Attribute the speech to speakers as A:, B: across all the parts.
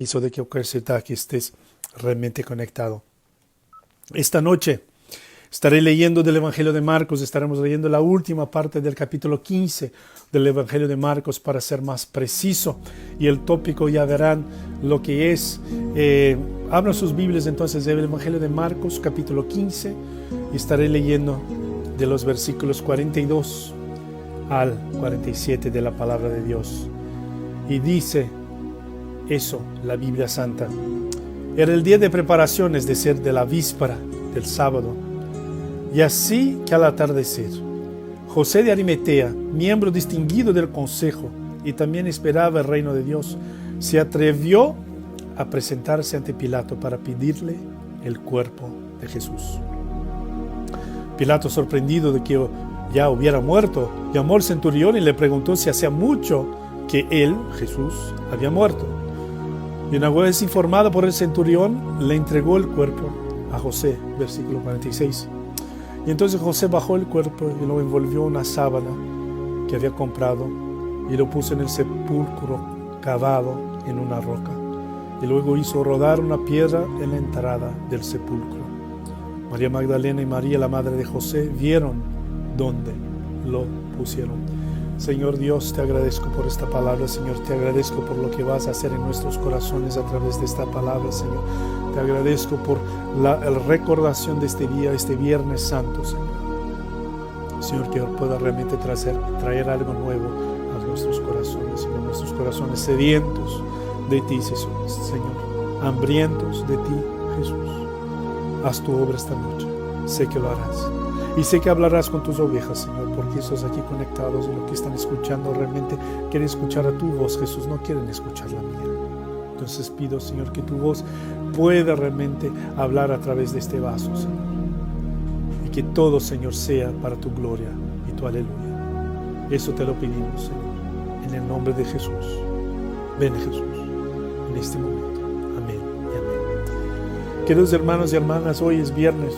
A: Hizo de que ocasiona que estés realmente conectado. Esta noche estaré leyendo del Evangelio de Marcos, estaremos leyendo la última parte del capítulo 15 del Evangelio de Marcos para ser más preciso. Y el tópico ya verán lo que es. Abran sus Biblias entonces del Evangelio de Marcos capítulo 15 y estaré leyendo de los versículos 42 al 47 de la palabra de Dios. Y dice eso, la Biblia Santa. Era el día de preparación, es decir, de la víspera del sábado. Y así que al atardecer, José de Arimatea, miembro distinguido del consejo y también esperaba el reino de Dios, se atrevió a presentarse ante Pilato para pedirle el cuerpo de Jesús. Pilato, sorprendido de que ya hubiera muerto, llamó al centurión y le preguntó si hacía mucho que él, Jesús, había muerto. Y una vez informado por el centurión, le entregó el cuerpo a José, versículo 46. Y entonces José bajó el cuerpo y lo envolvió en una sábana que había comprado y lo puso en el sepulcro cavado en una roca. Y luego hizo rodar una piedra en la entrada del sepulcro. María Magdalena y María, la madre de José, vieron dónde lo pusieron. Señor Dios, te agradezco por esta palabra, Señor, te agradezco por lo que vas a hacer en nuestros corazones a través de esta palabra, Señor. Te agradezco por la recordación de este día, este Viernes Santo, Señor. Señor, que pueda realmente traer algo nuevo a nuestros corazones, Señor, nuestros corazones sedientos de ti, Señor, hambrientos de ti, Jesús. Haz tu obra esta noche, sé que lo harás. Y sé que hablarás con tus ovejas, Señor, porque esos aquí conectados y los que están escuchando realmente quieren escuchar a tu voz, Jesús, no quieren escuchar la mía. Entonces pido, Señor, que tu voz pueda realmente hablar a través de este vaso, Señor. Y que todo, Señor, sea para tu gloria y tu aleluya. Eso te lo pedimos, Señor, en el nombre de Jesús. Ven, Jesús, en este momento. Amén y amén. Queridos hermanos y hermanas, hoy es viernes.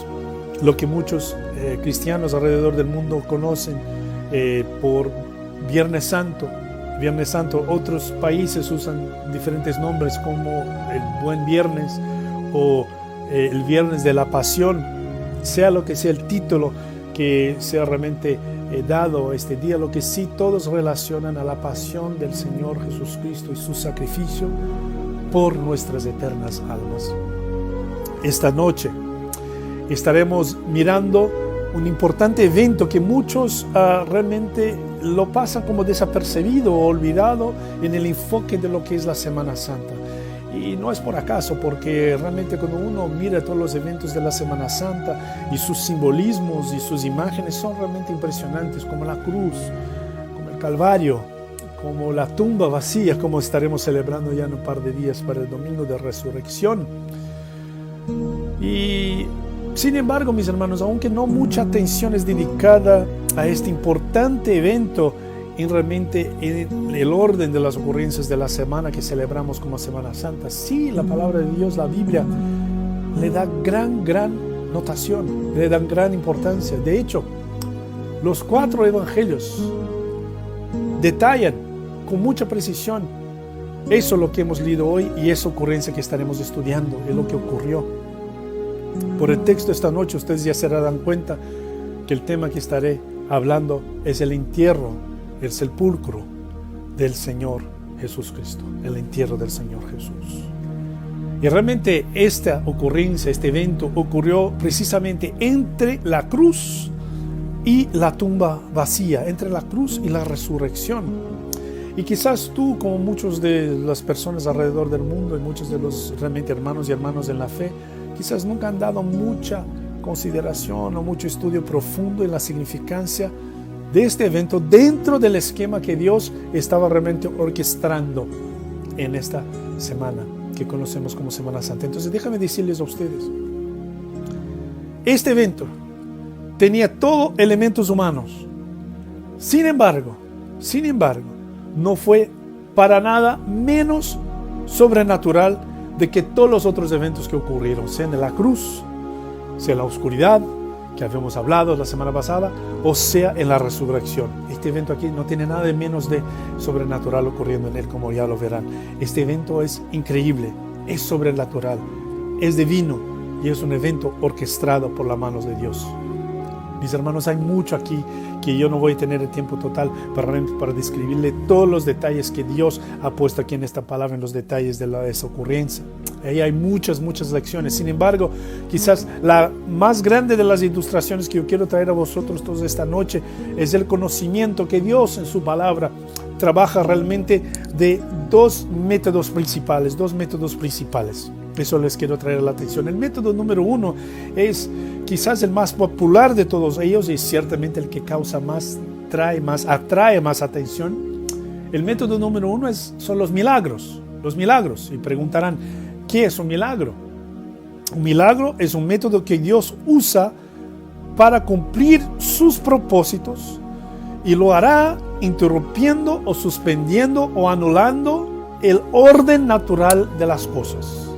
A: Lo que muchos cristianos alrededor del mundo conocen por Viernes Santo. Viernes Santo, otros países usan diferentes nombres como el Buen Viernes o el Viernes de la Pasión. Sea lo que sea el título que sea realmente dado a este día, lo que sí todos relacionan a la pasión del Señor Jesucristo y su sacrificio por nuestras eternas almas. Esta noche estaremos mirando un importante evento que muchos realmente lo pasan como desapercibido o olvidado en el enfoque de lo que es la Semana Santa. Y no es por acaso, porque realmente cuando uno mira todos los eventos de la Semana Santa y sus simbolismos y sus imágenes son realmente impresionantes, como la cruz, como el Calvario, como la tumba vacía, como estaremos celebrando ya en un par de días para el Domingo de Resurrección. Y sin embargo, mis hermanos, aunque no mucha atención es dedicada a este importante evento realmente en el orden de las ocurrencias de la semana que celebramos como Semana Santa, sí, la palabra de Dios, la Biblia, le da gran notación, le da gran importancia. De hecho, los 4 evangelios detallan con mucha precisión eso lo que hemos leído hoy y esa ocurrencia que estaremos estudiando, es lo que ocurrió. Por el texto esta noche ustedes ya se darán cuenta que el tema que estaré hablando es el entierro, el sepulcro del Señor Jesucristo, el entierro del Señor Jesús. Y realmente esta ocurrencia, este evento ocurrió precisamente entre la cruz y la tumba vacía, entre la cruz y la resurrección. Y quizás tú, como muchos de las personas alrededor del mundo y muchos de los realmente hermanos y hermanas en la fe, quizás nunca han dado mucha consideración o mucho estudio profundo en la significancia de este evento dentro del esquema que Dios estaba realmente orquestando en esta semana que conocemos como Semana Santa. Entonces déjame decirles a ustedes, este evento tenía todos elementos humanos. Sin embargo, no fue para nada menos sobrenatural de que todos los otros eventos que ocurrieron, sea en la cruz, sea en la oscuridad, que habíamos hablado la semana pasada, o sea en la resurrección. Este evento aquí no tiene nada de menos de sobrenatural ocurriendo en él, como ya lo verán. Este evento es increíble, es sobrenatural, es divino y es un evento orquestado por las manos de Dios. Mis hermanos, hay mucho aquí que yo no voy a tener el tiempo total para describirle todos los detalles que Dios ha puesto aquí en esta palabra, en los detalles de esa ocurrencia. Ahí hay muchas lecciones. Sin embargo, quizás la más grande de las ilustraciones que yo quiero traer a vosotros todos esta noche es el conocimiento que Dios en su palabra trabaja realmente de dos métodos principales. Eso les quiero traer a la atención. El método número uno es quizás el más popular de todos ellos y ciertamente el que atrae más atención. El método número uno son los milagros. Y preguntarán, ¿qué es un milagro? Un milagro es un método que Dios usa para cumplir sus propósitos y lo hará interrumpiendo o suspendiendo o anulando el orden natural de las cosas.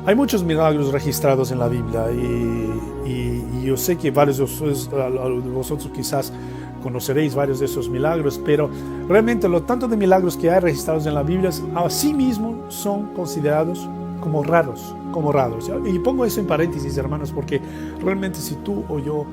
A: Hay muchos milagros registrados en la Biblia y yo sé que varios de vosotros quizás conoceréis varios de esos milagros, pero realmente lo tanto de milagros que hay registrados en la Biblia a sí mismos son considerados como raros. Y pongo eso en paréntesis, hermanos, porque realmente si tú o yo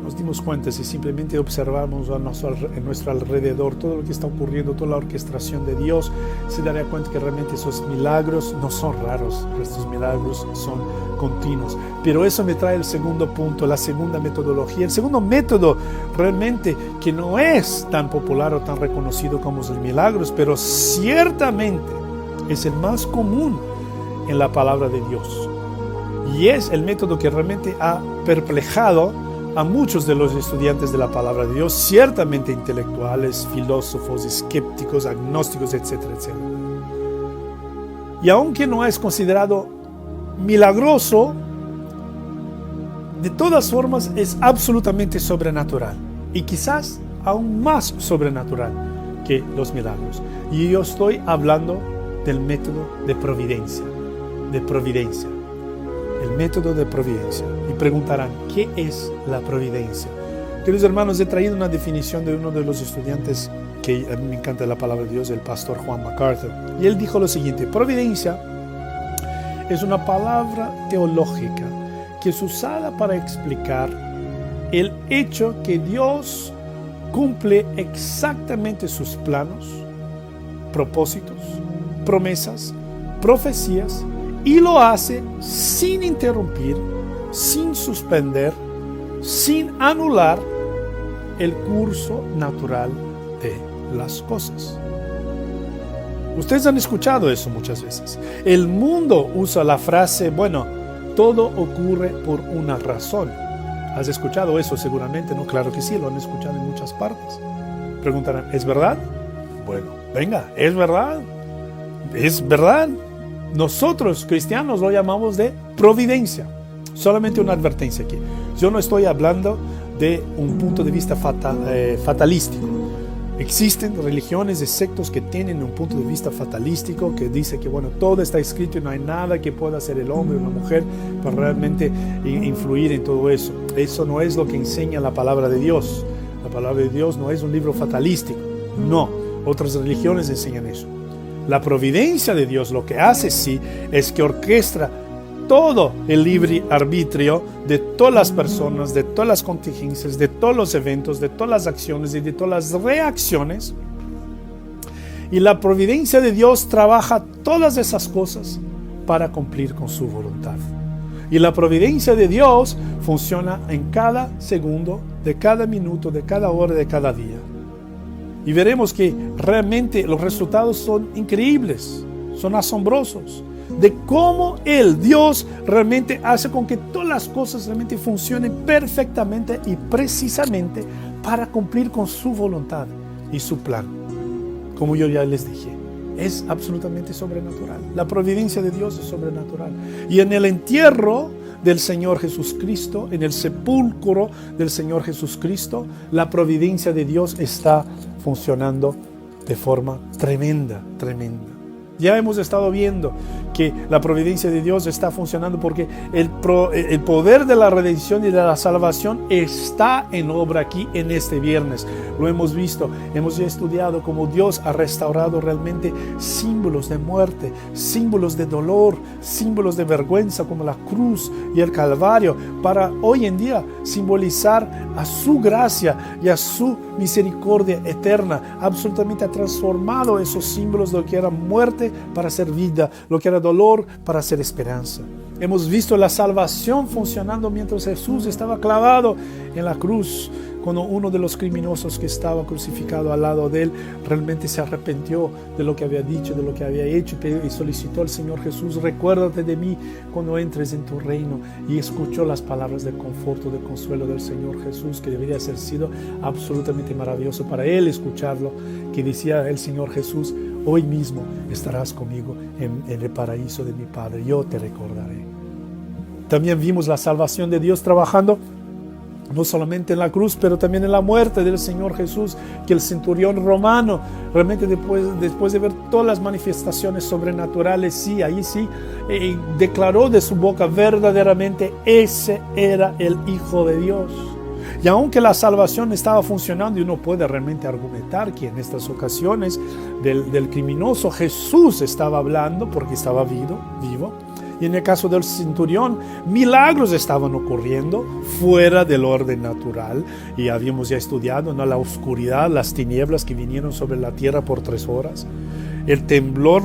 A: nos dimos cuenta, si simplemente observamos en nuestro alrededor todo lo que está ocurriendo, toda la orquestación de Dios, se daría cuenta que realmente esos milagros no son raros, estos milagros son continuos. Pero eso me trae el segundo punto, la segunda metodología. El segundo método realmente que no es tan popular o tan reconocido como los milagros, pero ciertamente es el más común en la palabra de Dios. Y es el método que realmente ha perplejado a muchos de los estudiantes de la palabra de Dios, ciertamente intelectuales, filósofos, escépticos, agnósticos, etcétera, etcétera. Y aunque no es considerado milagroso, de todas formas es absolutamente sobrenatural y quizás aún más sobrenatural que los milagros. Y yo estoy hablando del método de providencia. El método de providencia. Y preguntarán, ¿qué es la providencia? Queridos hermanos, he traído una definición de uno de los estudiantes que a mí me encanta la palabra de Dios, el pastor Juan MacArthur. Y él dijo lo siguiente: providencia es una palabra teológica que es usada para explicar el hecho que Dios cumple exactamente sus planos, propósitos, promesas, profecías, y lo hace sin interrumpir, sin suspender, sin anular el curso natural de las cosas. Ustedes han escuchado eso muchas veces. El mundo usa la frase, bueno, todo ocurre por una razón. ¿Has escuchado eso seguramente? No, claro que sí, lo han escuchado en muchas partes. Preguntarán, ¿es verdad? Bueno, venga, ¿es verdad? ¿Es verdad? Nosotros, cristianos, lo llamamos de providencia. Solamente una advertencia aquí. Yo no estoy hablando de un punto de vista fatalístico. Existen religiones y sectos que tienen un punto de vista fatalístico que dice que bueno, todo está escrito y no hay nada que pueda hacer el hombre o la mujer para realmente influir en todo eso. Eso no es lo que enseña la palabra de Dios. La palabra de Dios no es un libro fatalístico. No, otras religiones enseñan eso. La providencia de Dios lo que hace sí es que orquestra todo el libre arbitrio de todas las personas, de todas las contingencias, de todos los eventos, de todas las acciones y de todas las reacciones. Y la providencia de Dios trabaja todas esas cosas para cumplir con su voluntad. Y la providencia de Dios funciona en cada segundo, de cada minuto, de cada hora, de cada día. Y veremos que realmente los resultados son increíbles, son asombrosos, de cómo Dios realmente hace con que todas las cosas realmente funcionen perfectamente y precisamente para cumplir con su voluntad y su plan. Como yo ya les dije, es absolutamente sobrenatural. La providencia de Dios es sobrenatural. Y en el entierro del Señor Jesucristo, en el sepulcro del Señor Jesucristo, la providencia de Dios está funcionando de forma tremenda, tremenda. Ya hemos estado viendo que la providencia de Dios está funcionando porque el poder de la redención y de la salvación está en obra aquí en este viernes. Lo hemos visto, hemos ya estudiado cómo Dios ha restaurado realmente símbolos de muerte, símbolos de dolor, símbolos de vergüenza como la cruz y el Calvario, para hoy en día simbolizar a su gracia y a su misericordia eterna. Absolutamente ha transformado esos símbolos de lo que era muerte para ser vida, lo que era dolor para ser esperanza. Hemos visto la salvación funcionando mientras Jesús estaba clavado en la cruz, cuando uno de los criminosos que estaba crucificado al lado de él realmente se arrepintió de lo que había dicho, de lo que había hecho, y solicitó al Señor Jesús: recuérdate de mí cuando entres en tu reino. Y escuchó las palabras de conforto, de consuelo del Señor Jesús, que debería haber sido absolutamente maravilloso para él escucharlo, que decía el Señor Jesús: hoy mismo estarás conmigo en el paraíso de mi Padre, yo te recordaré. También vimos la salvación de Dios trabajando no solamente en la cruz, pero también en la muerte del Señor Jesús, que el centurión romano realmente después de ver todas las manifestaciones sobrenaturales, sí, ahí sí, declaró de su boca verdaderamente: ese era el Hijo de Dios. Y aunque la salvación estaba funcionando, y uno puede realmente argumentar que en estas ocasiones del criminoso Jesús estaba hablando porque estaba vivo. Y en el caso del centurión, milagros estaban ocurriendo fuera del orden natural. Y habíamos ya estudiado, ¿no?, la oscuridad, las tinieblas que vinieron sobre la tierra por 3 horas. El temblor,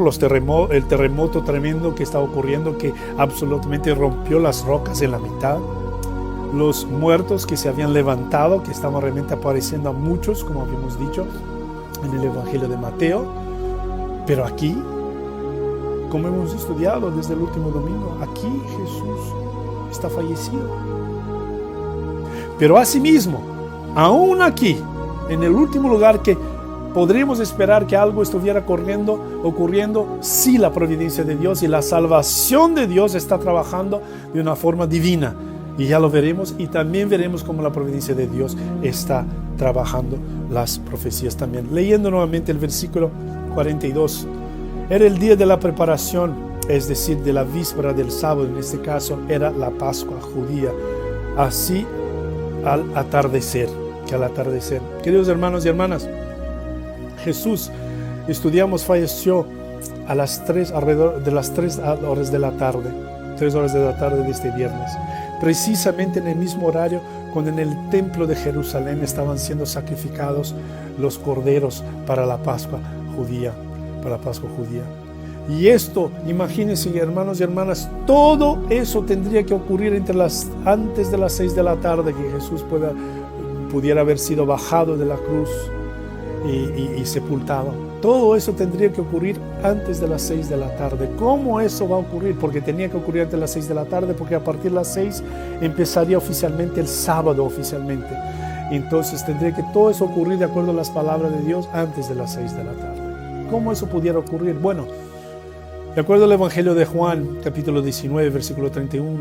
A: el terremoto tremendo que estaba ocurriendo, que absolutamente rompió las rocas en la mitad. Los muertos que se habían levantado, que estaban realmente apareciendo a muchos, como habíamos dicho en el Evangelio de Mateo. Pero aquí, como hemos estudiado desde el último domingo, aquí Jesús está fallecido. Pero asimismo, aún aquí, en el último lugar que podríamos esperar que algo estuviera ocurriendo, sí, la providencia de Dios y la salvación de Dios está trabajando de una forma divina. Y ya lo veremos, y también veremos cómo la providencia de Dios está trabajando las profecías también. Leyendo nuevamente el versículo 42. Era el día de la preparación, es decir, de la víspera del sábado. En este caso era la Pascua judía. Así al atardecer. Queridos hermanos y hermanas, Jesús, estudiamos, falleció a las 3, alrededor de las 3 horas de la tarde. 3 horas de la tarde de este viernes. Precisamente en el mismo horario cuando en el templo de Jerusalén estaban siendo sacrificados los corderos para la Pascua judía. Y esto, imagínense, hermanos y hermanas, todo eso tendría que ocurrir antes de las 6 de la tarde, que Jesús pudiera haber sido bajado de la cruz y sepultado. Todo eso tendría que ocurrir antes de las 6 de la tarde. ¿Cómo eso va a ocurrir? Porque tenía que ocurrir antes de las 6 de la tarde, porque a partir de las 6 empezaría oficialmente el sábado oficialmente. Entonces tendría que todo eso ocurrir de acuerdo a las palabras de Dios antes de las 6 de la tarde. ¿Cómo eso pudiera ocurrir? Bueno, de acuerdo al Evangelio de Juan, capítulo 19, versículo 31,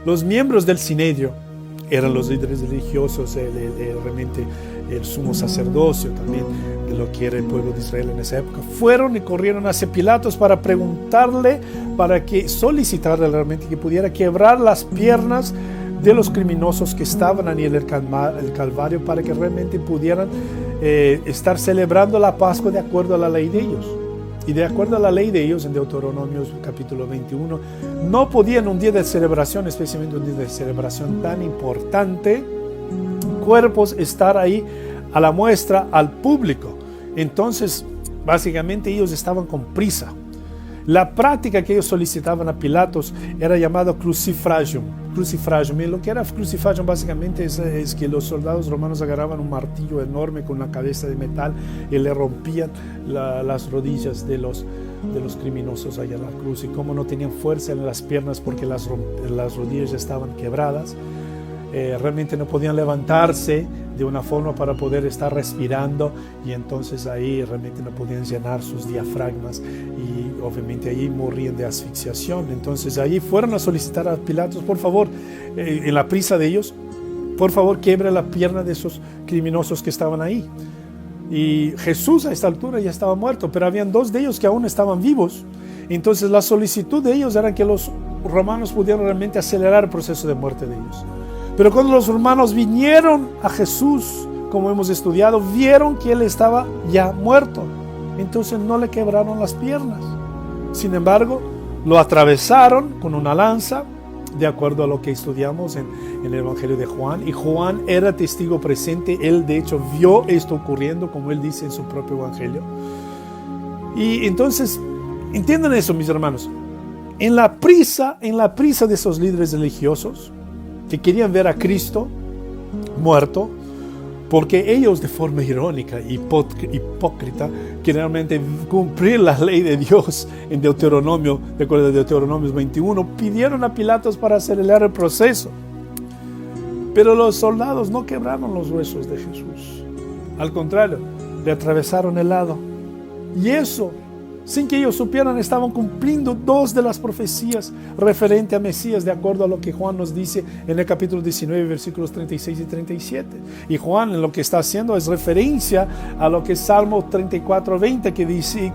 A: los miembros del Sinedrio eran los líderes religiosos, realmente el sumo sacerdocio también, de lo que era el pueblo de Israel en esa época. Fueron y corrieron hacia Pilatos para preguntarle, para que solicitarle realmente que pudiera quebrar las piernas de los criminosos que estaban ahí en el Calvario, para que realmente pudieran estar celebrando la Pascua de acuerdo a la ley de ellos. Y de acuerdo a la ley de ellos, en Deuteronomio capítulo 21, no podían un día de celebración, especialmente un día de celebración tan importante, cuerpos estar ahí a la muestra al público. Entonces, básicamente ellos estaban con prisa. La práctica que ellos solicitaban a Pilatos era llamada crucifragium. Y lo que era crucifragium básicamente es que los soldados romanos agarraban un martillo enorme con una cabeza de metal y le rompían las rodillas de los criminosos allá en la cruz. Y como no tenían fuerza en las piernas porque las rodillas estaban quebradas, realmente no podían levantarse de una forma para poder estar respirando, y entonces ahí realmente no podían llenar sus diafragmas y obviamente ahí morían de asfixiación. Entonces ahí fueron a solicitar a Pilatos: por favor, en la prisa de ellos, por favor, quiebre la pierna de esos criminosos que estaban ahí. Y Jesús a esta altura ya estaba muerto, pero habían 2 de ellos que aún estaban vivos. Entonces la solicitud de ellos era que los romanos pudieran realmente acelerar el proceso de muerte de ellos. Pero cuando los romanos vinieron a Jesús, como hemos estudiado, vieron que él estaba ya muerto. Entonces no le quebraron las piernas. Sin embargo, lo atravesaron con una lanza, de acuerdo a lo que estudiamos en el Evangelio de Juan. Y Juan era testigo presente. Él de hecho vio esto ocurriendo, como él dice en su propio Evangelio. Y entonces, entiendan eso, mis hermanos. En la prisa de esos líderes religiosos que querían ver a Cristo muerto, porque ellos de forma irónica y hipócrita querían realmente cumplir la ley de Dios en Deuteronomio, de acuerdo a Deuteronomio 21, pidieron a Pilatos para acelerar el proceso. Pero los soldados no quebraron los huesos de Jesús. Al contrario, le atravesaron el lado. Y eso, sin que ellos supieran, estaban cumpliendo 2 de las profecías referente a Mesías, de acuerdo a lo que Juan nos dice en el capítulo 19, versículos 36 y 37. Y Juan lo que está haciendo es referencia a lo que es Salmo 34, 20, que dice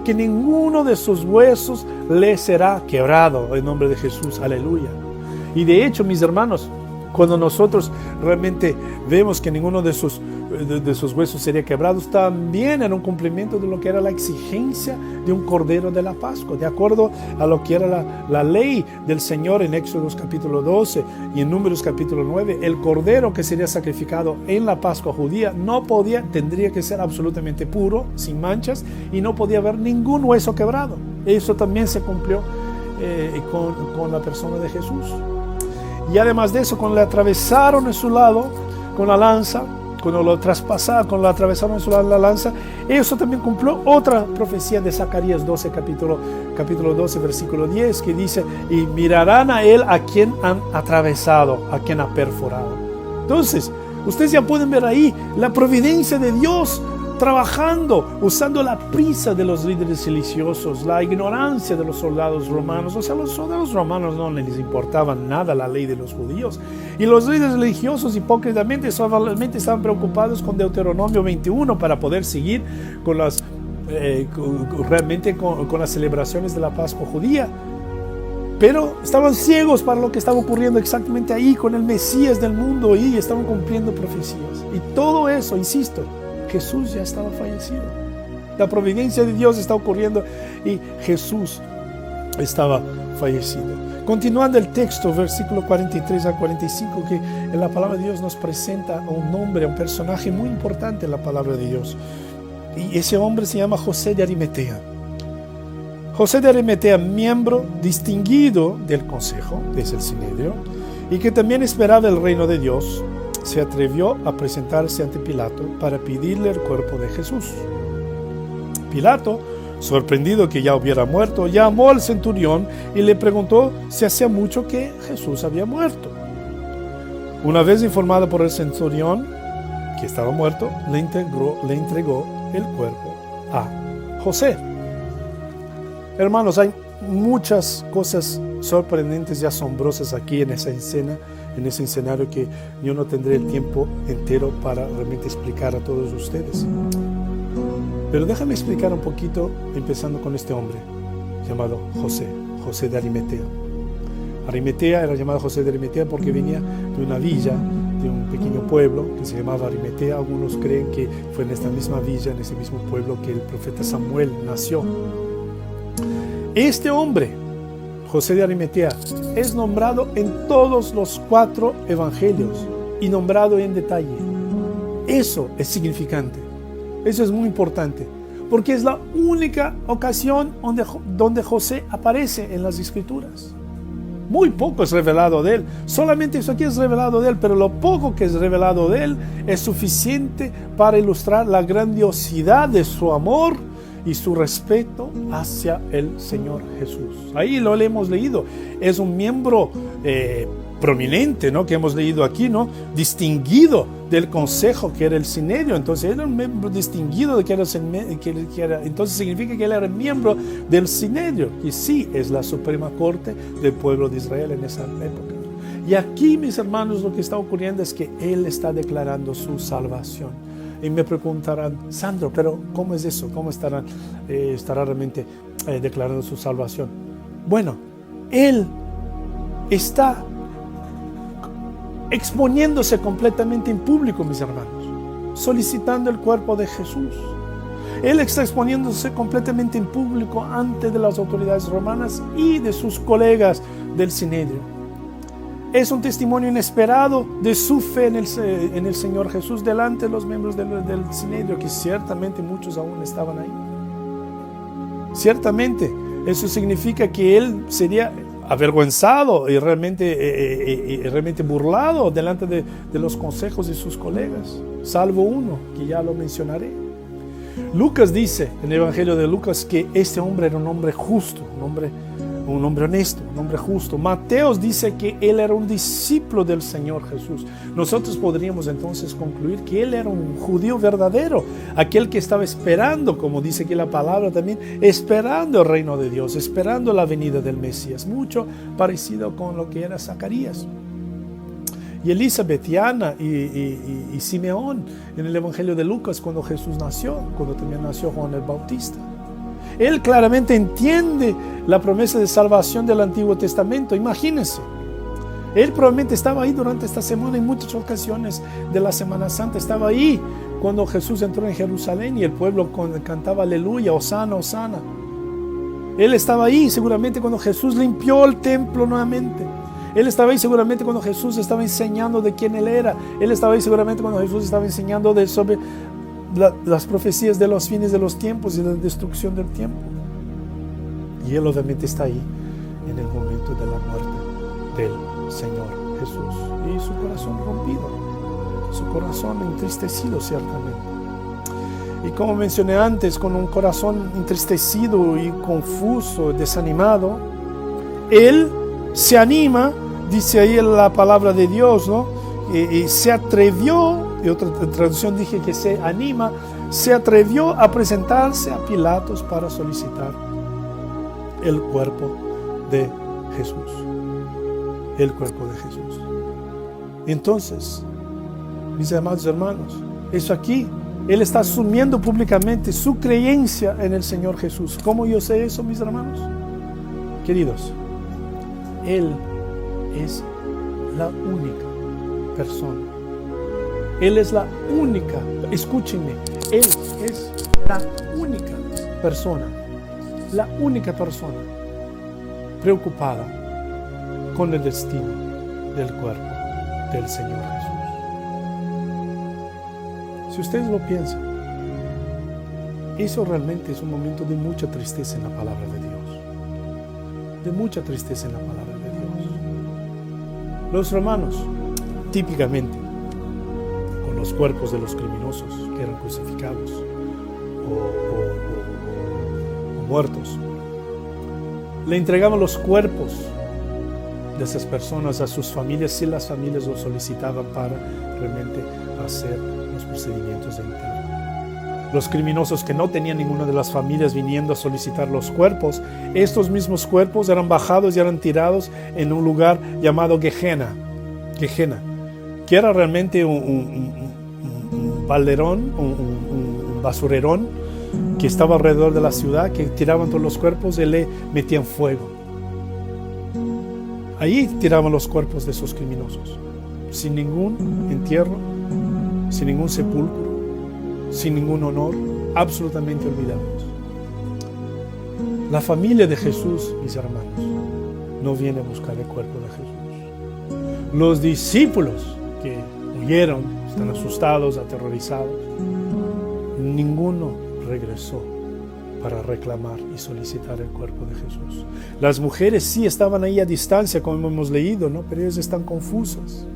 A: que ninguno de sus huesos le será quebrado en nombre de Jesús. Aleluya. Y de hecho, mis hermanos, cuando nosotros realmente vemos que ninguno de sus huesos sería quebrado, también era un cumplimiento de lo que era la exigencia de un cordero de la Pascua, de acuerdo a lo que era la ley del Señor en Éxodo capítulo 12 y en Números capítulo 9. El cordero que sería sacrificado en la Pascua judía tendría que ser absolutamente puro, sin manchas, y no podía haber ningún hueso quebrado. Eso también se cumplió con la persona de Jesús. Y además de eso, cuando le atravesaron en su lado con la lanza, cuando lo traspasaron, cuando lo atravesaron en su lado la lanza, eso también cumplió otra profecía de Zacarías 12, capítulo 12, versículo 10, que dice: y mirarán a él a quien han atravesado, a quien ha perforado. Entonces, ustedes ya pueden ver ahí la providencia de Dios trabajando, usando la prisa de los líderes religiosos, la ignorancia de los soldados romanos. O sea, los soldados romanos no les importaba nada la ley de los judíos. Y los líderes religiosos hipócritamente solamente estaban preocupados con Deuteronomio 21 para poder seguir con las celebraciones de la Pascua judía. Pero estaban ciegos para lo que estaba ocurriendo exactamente ahí con el Mesías del mundo, y estaban cumpliendo profecías. Y todo eso, insisto, Jesús ya estaba fallecido. La providencia de Dios está ocurriendo y Jesús estaba fallecido. Continuando el texto, versículo 43 a 45, que en la palabra de Dios nos presenta a un hombre, a un personaje muy importante en la palabra de Dios. Y ese hombre se llama José de Arimatea. José de Arimatea, miembro distinguido del Consejo, es el Sinedrio, y que también esperaba el reino de Dios, se atrevió a presentarse ante Pilato para pedirle el cuerpo de Jesús. Pilato, sorprendido que ya hubiera muerto, llamó al centurión y le preguntó si hacía mucho que Jesús había muerto. Una vez informado por el centurión que estaba muerto, le entregó el cuerpo a José. Hermanos, hay muchas cosas sorprendentes y asombrosas aquí en esa escena, en ese escenario, que yo no tendré el tiempo entero para realmente explicar a todos ustedes. Pero déjame explicar un poquito, empezando con este hombre llamado José de Arimatea. Arimatea era llamado José de Arimatea porque venía de una villa, de un pequeño pueblo que se llamaba Arimatea. Algunos creen que fue en esta misma villa, en ese mismo pueblo, que el profeta Samuel nació. Este hombre, José de Arimatea, es nombrado en todos los 4 evangelios y nombrado en detalle. Eso es significante, eso es muy importante, porque es la única ocasión donde José aparece en las Escrituras. Muy poco es revelado de él, solamente eso aquí es revelado de él, pero lo poco que es revelado de él es suficiente para ilustrar la grandiosidad de su amor y su respeto hacia el Señor Jesús. Ahí lo hemos leído. Es un miembro prominente, ¿no?, que hemos leído aquí, ¿no?, distinguido del consejo, que era el Sinedrio. Entonces era un miembro distinguido de entonces significa que él era miembro del Sinedrio, y sí, es la suprema corte del pueblo de Israel en esa época. Y aquí, mis hermanos, lo que está ocurriendo es que él está declarando su salvación. Y me preguntarán, Sandro, pero ¿cómo es eso? ¿Cómo estará realmente declarando su salvación? Bueno, él está exponiéndose completamente en público, mis hermanos, solicitando el cuerpo de Jesús. Él está exponiéndose completamente en público ante de las autoridades romanas y de sus colegas del Sinedrio. Es un testimonio inesperado de su fe en el Señor Jesús delante de los miembros del Sinedrio, que ciertamente muchos aún estaban ahí. Ciertamente, eso significa que él sería avergonzado y realmente burlado delante de los consejos de sus colegas, salvo uno, que ya lo mencionaré. Lucas dice en el Evangelio de Lucas que este hombre era un hombre justo, un hombre honesto, un hombre justo. Mateos dice que él era un discípulo del Señor Jesús. Nosotros podríamos entonces concluir que él era un judío verdadero, aquel que estaba esperando, como dice aquí la palabra también, esperando el reino de Dios, esperando la venida del Mesías, mucho parecido con lo que era Zacarías. Y Elizabeth y Ana y Simeón en el Evangelio de Lucas cuando Jesús nació, cuando también nació Juan el Bautista. Él claramente entiende la promesa de salvación del Antiguo Testamento. Imagínense, él probablemente estaba ahí durante esta semana en muchas ocasiones de la Semana Santa. Estaba ahí cuando Jesús entró en Jerusalén y el pueblo cantaba aleluya, hosana, hosana. Él estaba ahí seguramente cuando Jesús limpió el templo nuevamente. Él estaba ahí seguramente cuando Jesús estaba enseñando de quién Él era. Él estaba ahí seguramente cuando Jesús estaba enseñando sobre las profecías de los fines de los tiempos y de la destrucción del tiempo. Y Él obviamente está ahí en el momento de la muerte del Señor Jesús. Y su corazón rompido, su corazón entristecido ciertamente. Y como mencioné antes, con un corazón entristecido y confuso, desanimado, Él se anima, dice ahí la palabra de Dios, ¿no? Y se atrevió, y otra traducción dije que se anima, se atrevió a presentarse a Pilatos para solicitar el cuerpo de Jesús. El cuerpo de Jesús. Entonces, mis amados hermanos, eso aquí, Él está asumiendo públicamente su creencia en el Señor Jesús. ¿Cómo yo sé eso, mis hermanos? Queridos, Él es la única persona. Él es la única, escúchenme, Él es la única persona preocupada con el destino del cuerpo del Señor Jesús. Si ustedes lo piensan, eso realmente es un momento de mucha tristeza en la palabra de Dios. De mucha tristeza en la palabra de Dios. Los romanos, típicamente, con los cuerpos de los criminosos que eran crucificados o muertos, le entregaban los cuerpos de esas personas a sus familias si las familias lo solicitaban para realmente hacer los procedimientos de entierro. Los criminosos que no tenían ninguna de las familias viniendo a solicitar los cuerpos, estos mismos cuerpos eran bajados y eran tirados en un lugar llamado Gehenna, que era realmente un balderón, un basurerón que estaba alrededor de la ciudad, que tiraban todos los cuerpos y le metían fuego. Ahí tiraban los cuerpos de esos criminosos, sin ningún entierro, sin ningún sepulcro, sin ningún honor, absolutamente olvidados. La familia de Jesús, mis hermanos, no viene a buscar el cuerpo de Jesús. Los discípulos que huyeron, están asustados, aterrorizados, ninguno regresó para reclamar y solicitar el cuerpo de Jesús. Las mujeres sí estaban ahí a distancia, como hemos leído, ¿no? Pero ellas están confusas,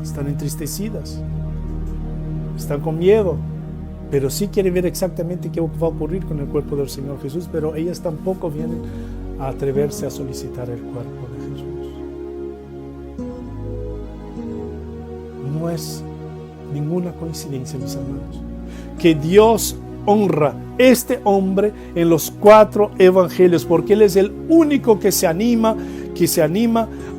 A: están entristecidas, están con miedo, pero sí quieren ver exactamente qué va a ocurrir con el cuerpo del Señor Jesús, pero ellas tampoco vienen a atreverse a solicitar el cuerpo de Jesús. No es ninguna coincidencia, mis hermanos, que Dios honra este hombre en los 4 evangelios, porque Él es el único que se anima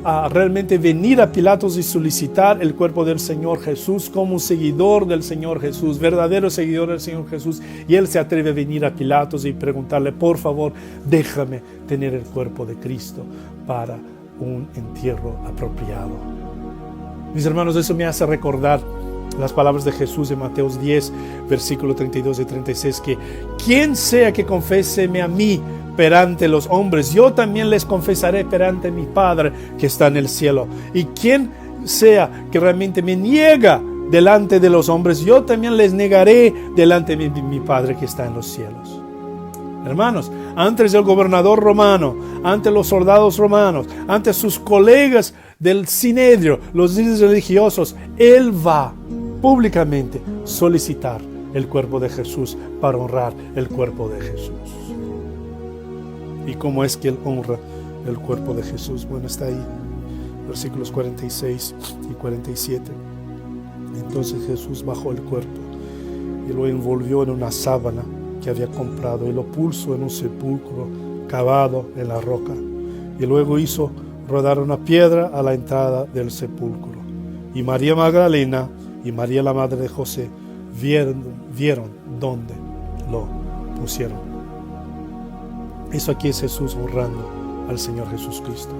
A: a realmente venir a Pilatos y solicitar el cuerpo del Señor Jesús como un seguidor del Señor Jesús, verdadero seguidor del Señor Jesús, y él se atreve a venir a Pilatos y preguntarle: por favor, déjame tener el cuerpo de Cristo para un entierro apropiado. Mis hermanos, eso me hace recordar las palabras de Jesús en Mateo 10, versículo 32 y 36, que quien sea que conféseme a mí perante los hombres, yo también les confesaré perante mi Padre que está en el cielo. Y quien sea que realmente me niega delante de los hombres, yo también les negaré delante de mi Padre que está en los cielos. Hermanos, antes del gobernador romano, ante los soldados romanos, ante sus colegas del Sinedrio, los líderes religiosos, él va públicamente solicitar el cuerpo de Jesús para honrar el cuerpo de Jesús. ¿Y cómo es que él honra el cuerpo de Jesús? Bueno, está ahí, versículos 46 y 47. Entonces Jesús bajó el cuerpo y lo envolvió en una sábana que había comprado y lo puso en un sepulcro cavado en la roca, y luego hizo rodar una piedra a la entrada del sepulcro. Y María Magdalena y María, la madre de José, vieron dónde lo pusieron. Eso aquí es Jesús honrando al Señor Jesucristo.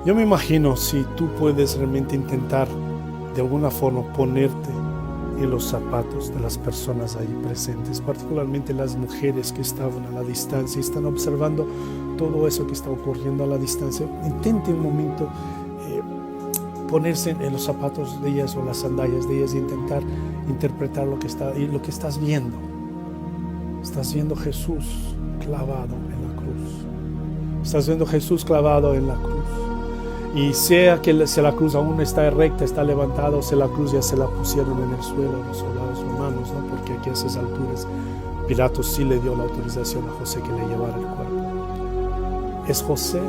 A: Yo me imagino si tú puedes realmente intentar de alguna forma ponerte en los zapatos de las personas ahí presentes, particularmente las mujeres que estaban a la distancia y están observando todo eso que está ocurriendo a la distancia. Intente un momento ponerse en los zapatos de ellas o las sandalias de ellas e intentar interpretar lo que estás viendo. Estás viendo Jesús clavado en la cruz. Estás viendo Jesús clavado en la cruz. Y sea que si la cruz aún está erecta, está levantada, o si la cruz ya se la pusieron en el suelo los soldados romanos, ¿no? Porque aquí a esas alturas Pilatos sí le dio la autorización a José que le llevara el cuerpo. Es José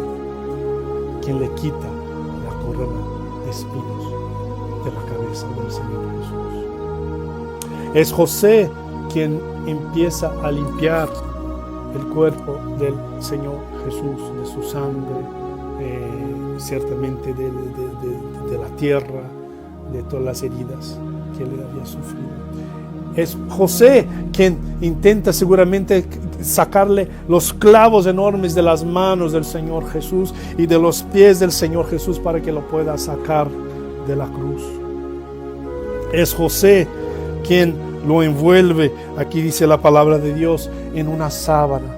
A: quien le quita la corona de espinos de la cabeza del Señor Jesús. Es José quien empieza a limpiar el cuerpo del Señor Jesús de su sangre, ciertamente de la tierra, de todas las heridas que él había sufrido. Es José quien intenta seguramente sacarle los clavos enormes de las manos del Señor Jesús y de los pies del Señor Jesús para que lo pueda sacar de la cruz. Es José quien lo envuelve, aquí dice la palabra de Dios, en una sábana.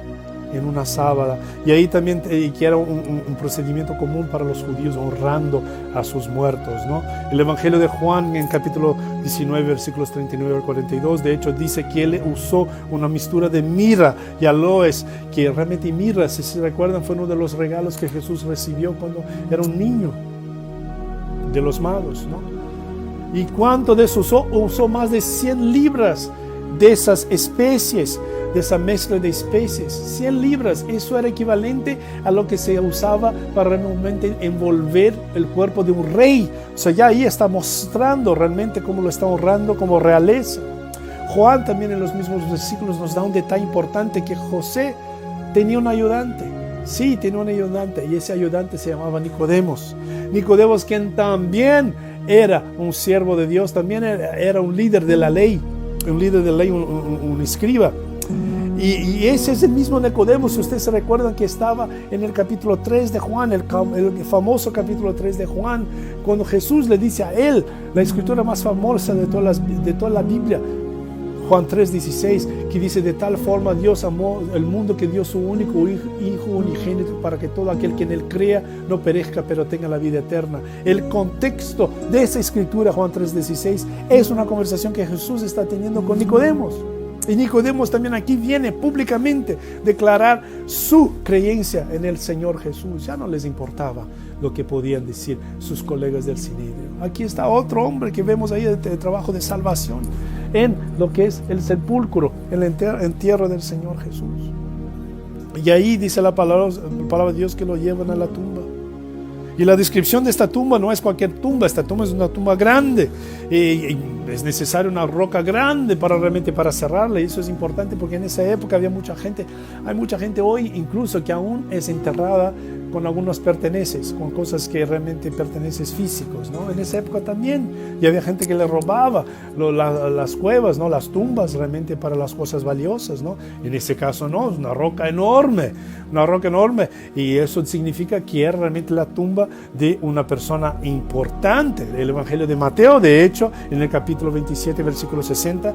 A: Y ahí también que era un procedimiento común para los judíos, honrando a sus muertos, ¿no? El Evangelio de Juan en capítulo 19 versículos 39 al 42 de hecho dice que él usó una mixtura de mirra y aloes, que realmente mirra, si se recuerdan, fue uno de los regalos que Jesús recibió cuando era un niño de los magos, ¿no? ¿Y cuánto de eso usó? Usó más de 100 libras de esas especies, de esa mezcla de especies. 100 libras, eso era equivalente a lo que se usaba para realmente envolver el cuerpo de un rey. O sea, ya ahí está mostrando realmente cómo lo está honrando como realeza. Juan también en los mismos versículos nos da un detalle importante, que José tenía un ayudante. Sí, tenía un ayudante, y ese ayudante se llamaba Nicodemos. Nicodemos, quien también era un siervo de Dios, también era un líder de la ley, un escriba. Y ese es el mismo Nicodemo, si ustedes se recuerdan, que estaba en el capítulo 3 de Juan, el famoso capítulo 3 de Juan, cuando Jesús le dice a él, la escritura más famosa de toda la Biblia, Juan 3:16, que dice: de tal forma Dios amó el mundo que dio su único Hijo unigénito para que todo aquel que en él crea no perezca, pero tenga la vida eterna. El contexto de esa escritura, Juan 3:16, es una conversación que Jesús está teniendo con Nicodemos. Y Nicodemos también aquí viene públicamente a declarar su creencia en el Señor Jesús. Ya no les importaba lo que podían decir sus colegas del Sinedrio. Aquí está otro hombre que vemos ahí de trabajo de salvación en lo que es el sepulcro, el entierro del Señor Jesús. Y ahí dice la palabra de Dios que lo llevan a la tumba. Y la descripción de esta tumba no es cualquier tumba. Esta tumba es una tumba grande, y es necesaria una roca grande para cerrarla. Y eso es importante porque en esa época hay mucha gente hoy incluso que aún es enterrada con algunas pertenencias, con cosas que realmente perteneces físicos, ¿no? En esa época también ya había gente que le robaba las cuevas, ¿no? Las tumbas realmente para las cosas valiosas, ¿no? En ese caso no, es una roca enorme, y eso significa que era realmente la tumba de una persona importante. El Evangelio de Mateo, de hecho, en el capítulo 27, versículo 60,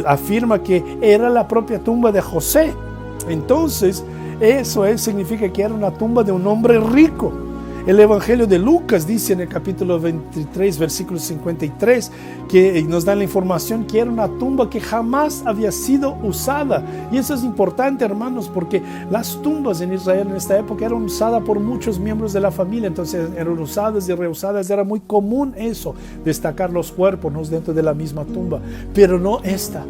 A: afirma que era la propia tumba de José. Entonces, eso significa que era una tumba de un hombre rico. El Evangelio de Lucas dice en el capítulo 23, versículo 53, que nos da la información que era una tumba que jamás había sido usada. Y eso es importante, hermanos, porque las tumbas en Israel en esta época eran usadas por muchos miembros de la familia, entonces eran usadas y reusadas. Era muy común eso, destacar los cuerpos, ¿no?, dentro de la misma tumba, pero no esta.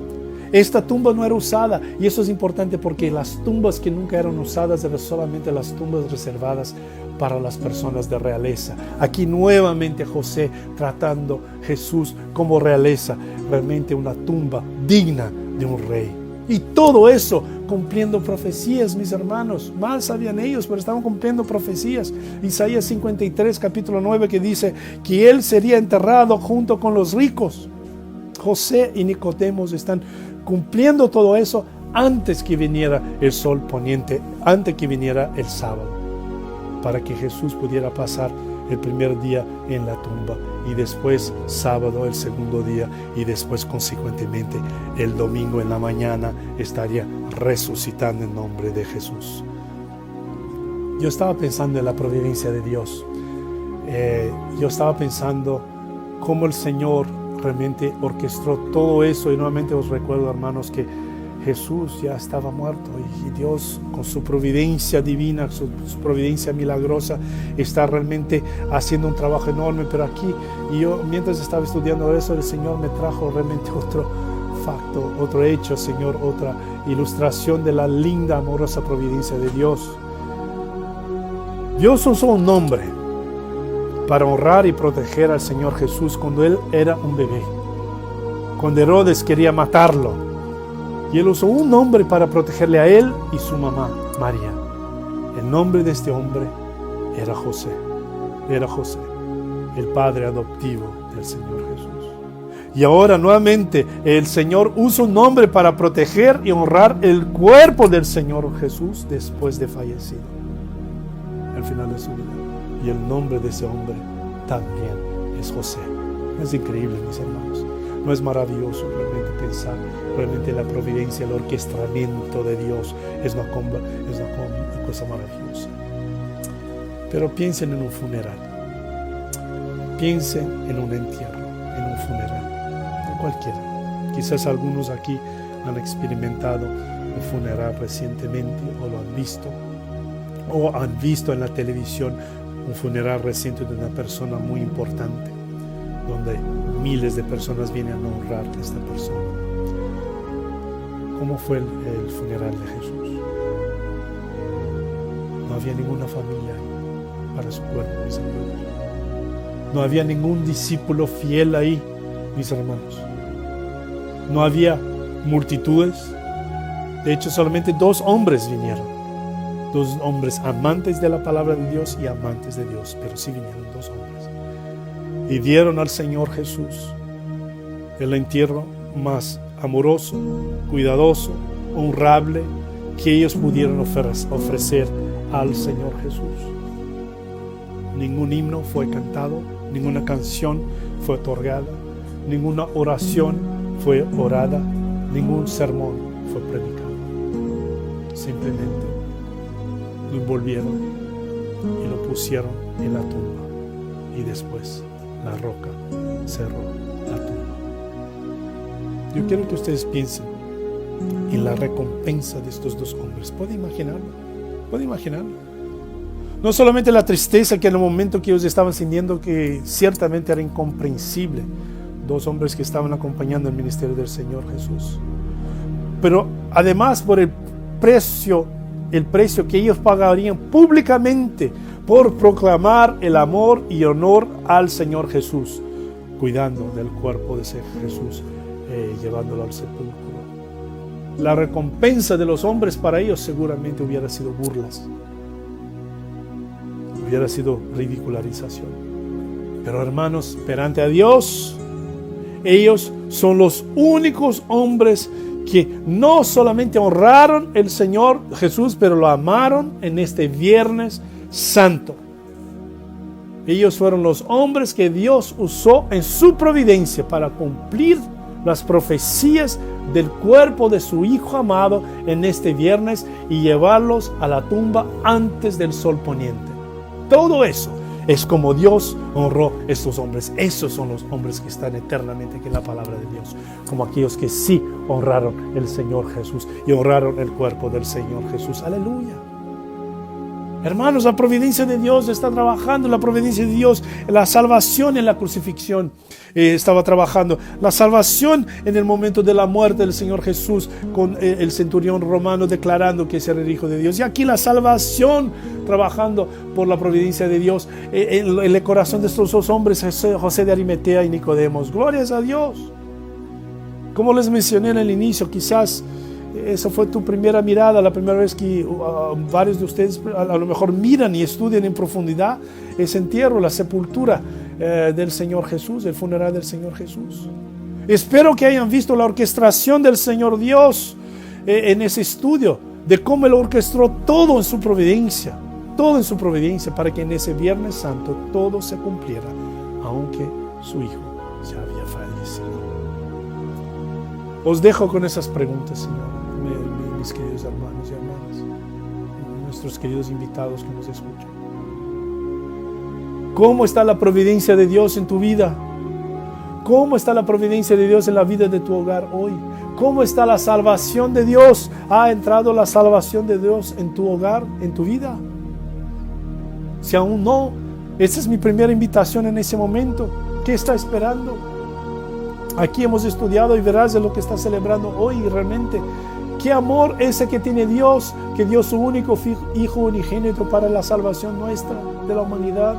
A: Esta tumba no era usada, y eso es importante porque las tumbas que nunca eran usadas eran solamente las tumbas reservadas para las personas de realeza. Aquí nuevamente José tratando a Jesús como realeza, realmente una tumba digna de un rey. Y todo eso cumpliendo profecías, mis hermanos. Mal sabían ellos, pero estaban cumpliendo profecías. Isaías 53, capítulo 9, que dice que él sería enterrado junto con los ricos. José y Nicodemos están cumpliendo todo eso antes que viniera el sol poniente, antes que viniera el sábado, para que Jesús pudiera pasar el primer día en la tumba, y después sábado el segundo día, y después consecuentemente el domingo en la mañana estaría resucitando en nombre de Jesús. Yo estaba pensando en la providencia de Dios. Yo estaba pensando cómo el Señor realmente orquestó todo eso, y nuevamente os recuerdo, hermanos, que Jesús ya estaba muerto, y Dios con su providencia divina, su providencia milagrosa, está realmente haciendo un trabajo enorme. Pero aquí, y yo mientras estaba estudiando eso, el Señor me trajo realmente otro facto, otro hecho, Señor, otra ilustración de la linda, amorosa providencia de Dios. Dios usó un nombre para honrar y proteger al Señor Jesús cuando Él era un bebé, cuando Herodes quería matarlo, y Él usó un nombre para protegerle a Él y su mamá, María. El nombre de este hombre era José, el padre adoptivo del Señor Jesús. Y ahora nuevamente el Señor usa un nombre para proteger y honrar el cuerpo del Señor Jesús después de fallecido, al final de su vida. Y el nombre de ese hombre también es José. Es increíble, mis hermanos. ¿No es maravilloso realmente pensar realmente la providencia, el orquestamiento de Dios? Es una cosa maravillosa. Pero piensen en un funeral. Piensen en un entierro, en un funeral, de cualquiera. Quizás algunos aquí han experimentado un funeral recientemente, o lo han visto, o han visto en la televisión un funeral reciente de una persona muy importante, donde miles de personas vienen a honrar a esta persona. ¿Cómo fue el funeral de Jesús? No había ninguna familia ahí para su cuerpo, mis hermanos. No había ningún discípulo fiel ahí, mis hermanos. No había multitudes. De hecho, solamente 2 hombres vinieron. 2 hombres amantes de la palabra de Dios y amantes de Dios, pero sí vinieron 2 hombres. Y dieron al Señor Jesús el entierro más amoroso, cuidadoso, honrable que ellos pudieron ofrecer al Señor Jesús. Ningún himno fue cantado, ninguna canción fue otorgada, ninguna oración fue orada, ningún sermón fue predicado. Simplemente lo envolvieron y lo pusieron en la tumba, y después la roca cerró la tumba. Yo quiero que ustedes piensen en la recompensa de estos 2 hombres. ¿Puede imaginarlo? ¿Puede imaginarlo? No solamente la tristeza que en el momento que ellos estaban sintiendo, que ciertamente era incomprensible, 2 hombres que estaban acompañando el ministerio del Señor Jesús, pero además por el precio que ellos pagarían públicamente por proclamar el amor y honor al Señor Jesús, cuidando del cuerpo de ese Jesús, llevándolo al sepulcro. La recompensa de los hombres para ellos seguramente hubiera sido burlas. hubiera sido ridicularización. Pero hermanos, perante a Dios, ellos son los únicos hombres que no solamente honraron al Señor Jesús, pero lo amaron en este Viernes Santo. Ellos fueron los hombres que Dios usó en su providencia para cumplir las profecías del cuerpo de su Hijo amado en este viernes y llevarlos a la tumba antes del sol poniente. Todo eso es como Dios honró a estos hombres. Esos son los hombres que están eternamente aquí en la palabra de Dios, como aquellos que sí honraron el Señor Jesús y honraron el cuerpo del Señor Jesús. Aleluya. Hermanos, la providencia de Dios está trabajando, la providencia de Dios, la salvación en la crucifixión estaba trabajando, la salvación en el momento de la muerte del Señor Jesús, con el centurión romano declarando que ese era el Hijo de Dios. Y aquí la salvación trabajando por la providencia de Dios en el corazón de estos dos hombres, José de Arimatea y Nicodemos. Glorias a Dios. Como les mencioné en el inicio, quizás esa fue tu primera mirada, la primera vez que varios de ustedes a lo mejor miran y estudian en profundidad ese entierro, la sepultura del Señor Jesús, el funeral del Señor Jesús. Espero que hayan visto la orquestación del Señor Dios en ese estudio, de cómo Él orquestó todo en su providencia para que en ese Viernes Santo todo se cumpliera, aunque su Hijo ya había fallecido. Os dejo con esas preguntas, Señor, mis queridos hermanos y hermanas, nuestros queridos invitados que nos escuchan. ¿Cómo está la providencia de Dios en tu vida? ¿Cómo está la providencia de Dios en la vida de tu hogar hoy? ¿Cómo está la salvación de Dios? ¿Ha entrado la salvación de Dios en tu hogar, en tu vida? Si aún no, esta es mi primera invitación en ese momento. ¿Qué está esperando? Aquí hemos estudiado y verás de lo que está celebrando hoy realmente. Qué amor ese que tiene Dios, que dio su único Hijo unigénito para la salvación nuestra, de la humanidad.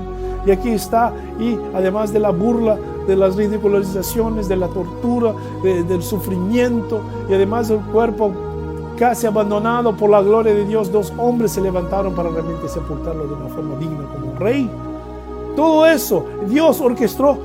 A: Y aquí está, y además de la burla, de las ridicularizaciones, de la tortura, del sufrimiento, y además del cuerpo casi abandonado por la gloria de Dios, dos hombres se levantaron para realmente sepultarlo de una forma digna como un rey. Todo eso Dios orquestó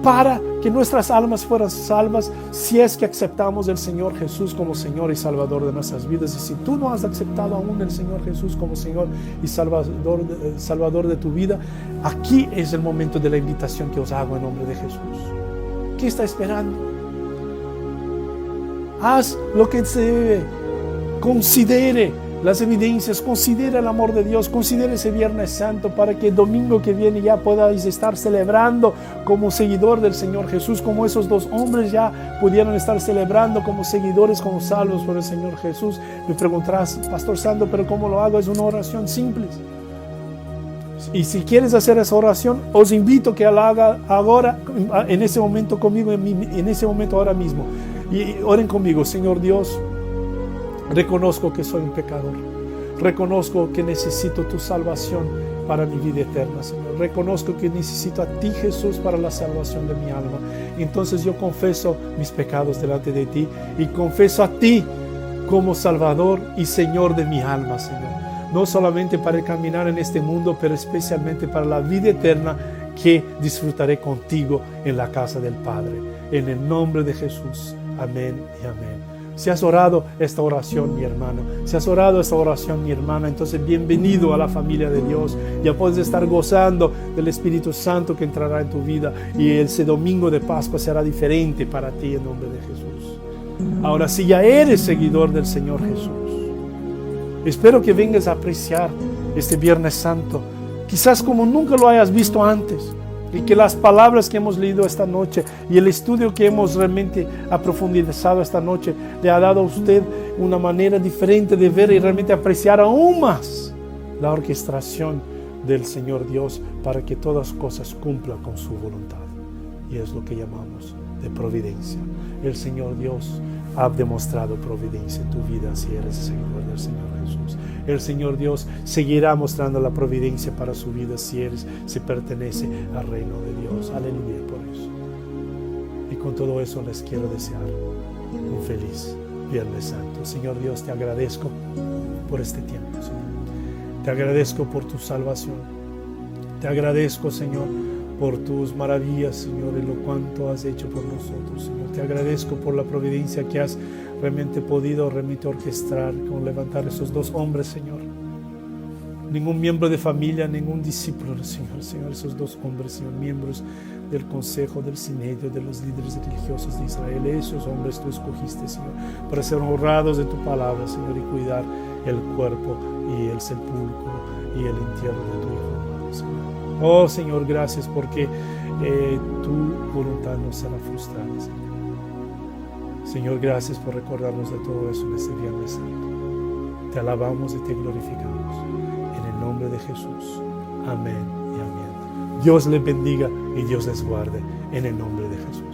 A: para que nuestras almas fueran salvas si es que aceptamos el Señor Jesús como Señor y Salvador de nuestras vidas. Y si tú no has aceptado aún el Señor Jesús como Señor y Salvador de tu vida, aquí es el momento de la invitación que os hago en nombre de Jesús. ¿Qué está esperando? Haz lo que se debe. Considere las evidencias, considere el amor de Dios, considere ese Viernes Santo para que el domingo que viene ya podáis estar celebrando como seguidor del Señor Jesús, como esos dos hombres ya pudieron estar celebrando como seguidores, como salvos por el Señor Jesús. Me preguntarás, Pastor Sando, ¿pero cómo lo hago? Es una oración simple. Y si quieres hacer esa oración, os invito a que la haga ahora, en ese momento conmigo, en ese momento ahora mismo. Y oren conmigo. Señor Dios, reconozco que soy un pecador. Reconozco que necesito tu salvación para mi vida eterna, Señor. Reconozco que necesito a ti, Jesús, para la salvación de mi alma. Entonces yo confeso mis pecados delante de ti y confeso a ti como Salvador y Señor de mi alma, Señor. No solamente para caminar en este mundo, pero especialmente para la vida eterna que disfrutaré contigo en la casa del Padre. En el nombre de Jesús. Amén y amén. Si has orado esta oración, mi hermano, si has orado esta oración, mi hermana, entonces bienvenido a la familia de Dios. Ya puedes estar gozando del Espíritu Santo que entrará en tu vida y ese domingo de Pascua será diferente para ti en nombre de Jesús. Ahora, si ya eres seguidor del Señor Jesús, espero que vengas a apreciar este Viernes Santo, quizás como nunca lo hayas visto antes. Y que las palabras que hemos leído esta noche y el estudio que hemos realmente aprofundizado esta noche le ha dado a usted una manera diferente de ver y realmente apreciar aún más la orquestación del Señor Dios para que todas cosas cumplan con su voluntad. Y es lo que llamamos de providencia. El Señor Dios ha demostrado providencia en tu vida si eres seguidor del Señor Jesús. El Señor Dios seguirá mostrando la providencia para su vida si pertenece al reino de Dios. Aleluya por eso. Y con todo eso les quiero desear un feliz Viernes Santo. Señor Dios, te agradezco por este tiempo, Señor. Te agradezco por tu salvación. Te agradezco, Señor, por tus maravillas, Señor, y lo cuanto has hecho por nosotros, Señor. Te agradezco por la providencia que has realmente podido orquestar con levantar esos dos hombres, Señor. Ningún miembro de familia, ningún discípulo, Señor, esos dos hombres, Señor, miembros del consejo, del sinedio, de los líderes religiosos de Israel. Esos hombres tú escogiste, Señor, para ser honrados de tu palabra, Señor, y cuidar el cuerpo y el sepulcro y el entierro de tu Hijo amado, Señor. Oh, Señor, gracias porque tu voluntad no será frustrada, Señor. Señor, gracias por recordarnos de todo eso en este Viernes Santo. Te alabamos y te glorificamos. En el nombre de Jesús. Amén y amén. Dios les bendiga y Dios les guarde. En el nombre de Jesús.